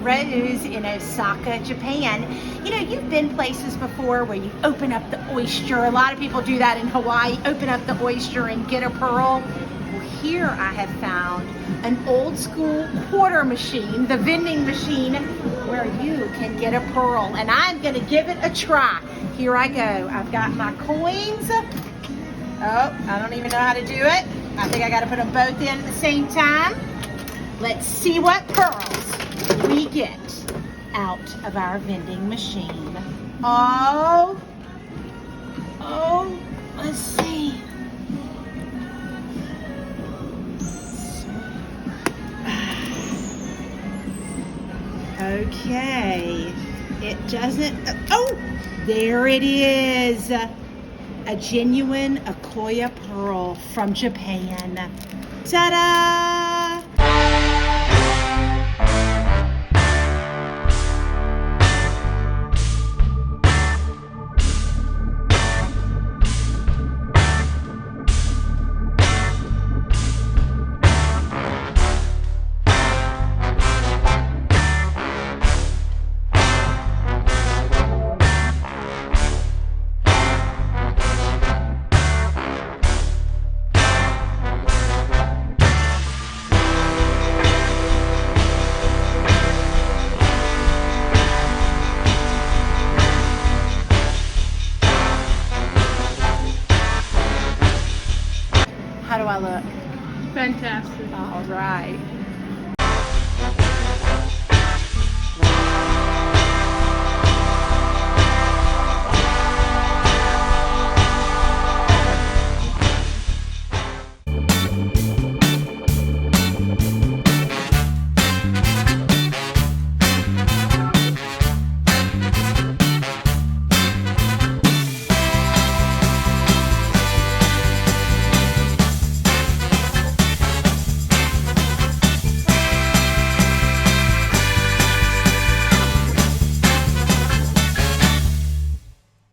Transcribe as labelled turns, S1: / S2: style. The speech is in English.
S1: Rose in Osaka, Japan. You know, you've been places before where you open up the oyster. A lot of people do that in Hawaii, open up the oyster and get a pearl. Well, here I have found an old school quarter machine, the vending machine, where you can get a pearl. And I'm gonna give it a try. Here I go. I've got my coins. Oh, I don't even know how to do it. I think I gotta put them both in at the same time. Let's see what pearls we get out of our vending machine. Oh, let's see. Okay, it doesn't, oh, there it is. A genuine Akoya pearl from Japan. Ta-da! How do I look?
S2: Fantastic.
S1: All right.